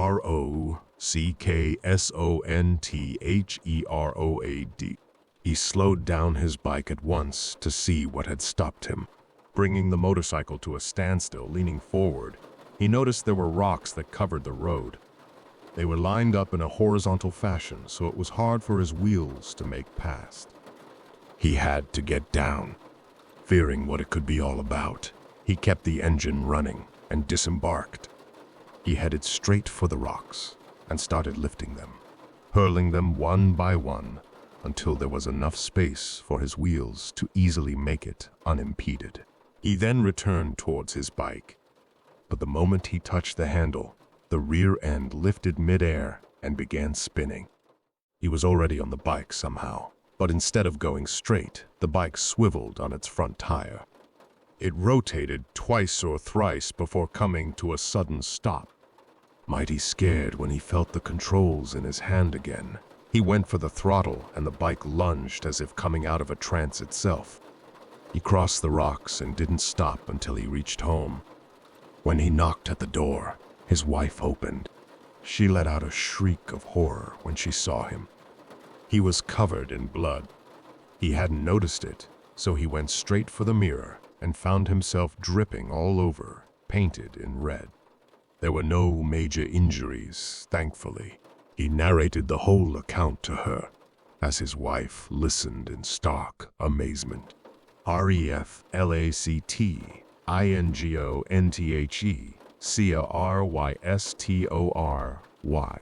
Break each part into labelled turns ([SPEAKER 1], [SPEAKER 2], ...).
[SPEAKER 1] Rockskonsontheroad. He slowed down his bike at once to see what had stopped him. Bringing the motorcycle to a standstill, leaning forward, he noticed there were rocks that covered the road. They were lined up in a horizontal fashion, so it was hard for his wheels to make past. He had to get down. Fearing what it could be all about, he kept the engine running and disembarked. He headed straight for the rocks and started lifting them, hurling them one by one until there was enough space for his wheels to easily make it unimpeded. He then returned towards his bike, but the moment he touched the handle, the rear end lifted midair and began spinning. He was already on the bike somehow, but instead of going straight, the bike swiveled on its front tire. It rotated twice or thrice before coming to a sudden stop. Mighty scared when he felt the controls in his hand again, he went for the throttle and the bike lunged as if coming out of a trance itself. He crossed the rocks and didn't stop until he reached home. When he knocked at the door, his wife opened. She let out a shriek of horror when she saw him. He was covered in blood. He hadn't noticed it, so he went straight for the mirror and found himself dripping all over, painted in red. There were no major injuries, thankfully. He narrated the whole account to her, as his wife listened in stark amazement. REFLACTINGONTHECRYSTORY.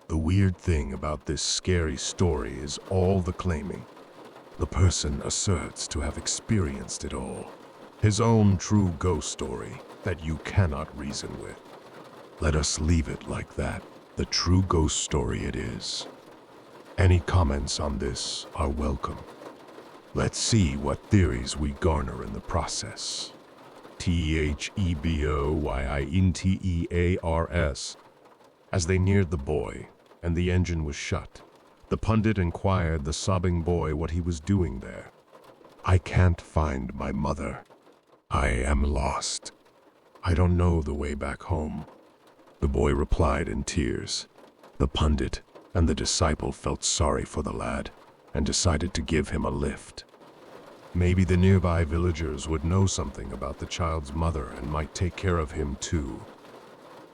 [SPEAKER 1] The weird thing about this scary story is all the claiming. The person asserts to have experienced it all. His own true ghost story that you cannot reason with. Let us leave it like that. The true ghost story it is. Any comments on this are welcome. Let's see what theories we garner in the process. THEBOYINTEARS. As they neared the boy, and the engine was shut, the pundit inquired the sobbing boy what he was doing there. I can't find my mother. I am lost. I don't know the way back home. The boy replied in tears. The pundit and the disciple felt sorry for the lad and decided to give him a lift. Maybe the nearby villagers would know something about the child's mother and might take care of him too.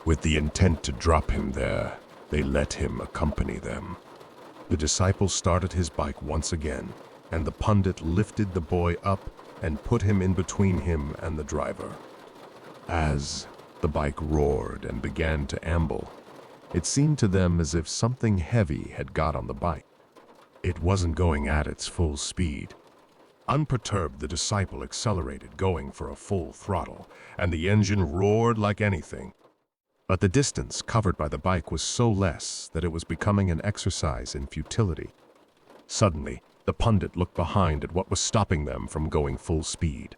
[SPEAKER 1] With the intent to drop him there, they let him accompany them. The disciple started his bike once again, and the pundit lifted the boy up and put him in between him and the driver. As the bike roared and began to amble, it seemed to them as if something heavy had got on the bike. It wasn't going at its full speed. Unperturbed, the disciple accelerated, going for a full throttle, and the engine roared like anything. But the distance covered by the bike was so less that it was becoming an exercise in futility. Suddenly, the pundit looked behind at what was stopping them from going full speed.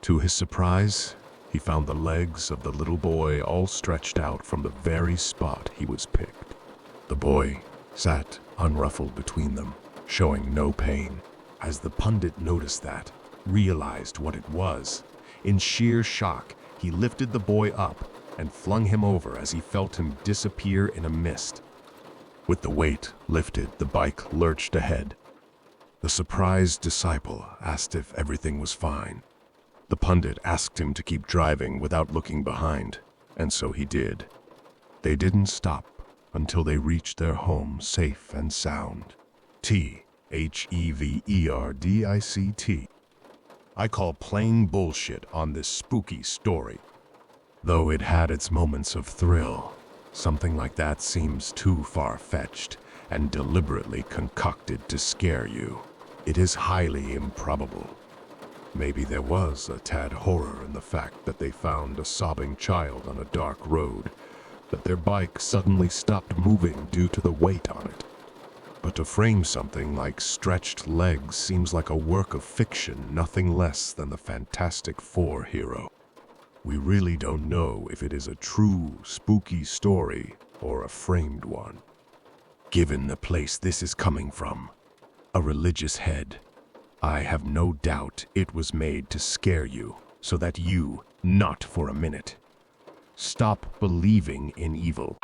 [SPEAKER 1] To his surprise, he found the legs of the little boy all stretched out from the very spot he was picked. The boy sat unruffled between them, showing no pain. As the pundit noticed that, realized what it was, in sheer shock, he lifted the boy up and flung him over as he felt him disappear in a mist. With the weight lifted, the bike lurched ahead. The surprised disciple asked if everything was fine. The pundit asked him to keep driving without looking behind, and so he did. They didn't stop until they reached their home safe and sound. THEVERDICT. I call plain bullshit on this spooky story. Though it had its moments of thrill, something like that seems too far-fetched and deliberately concocted to scare you. It is highly improbable. Maybe there was a tad horror in the fact that they found a sobbing child on a dark road, that their bike suddenly stopped moving due to the weight on it. But to frame something like stretched legs seems like a work of fiction, nothing less than the Fantastic Four hero. We really don't know if it is a true, spooky story or a framed one. Given the place this is coming from, a religious head, I have no doubt it was made to scare you so that you, not for a minute, stop believing in evil.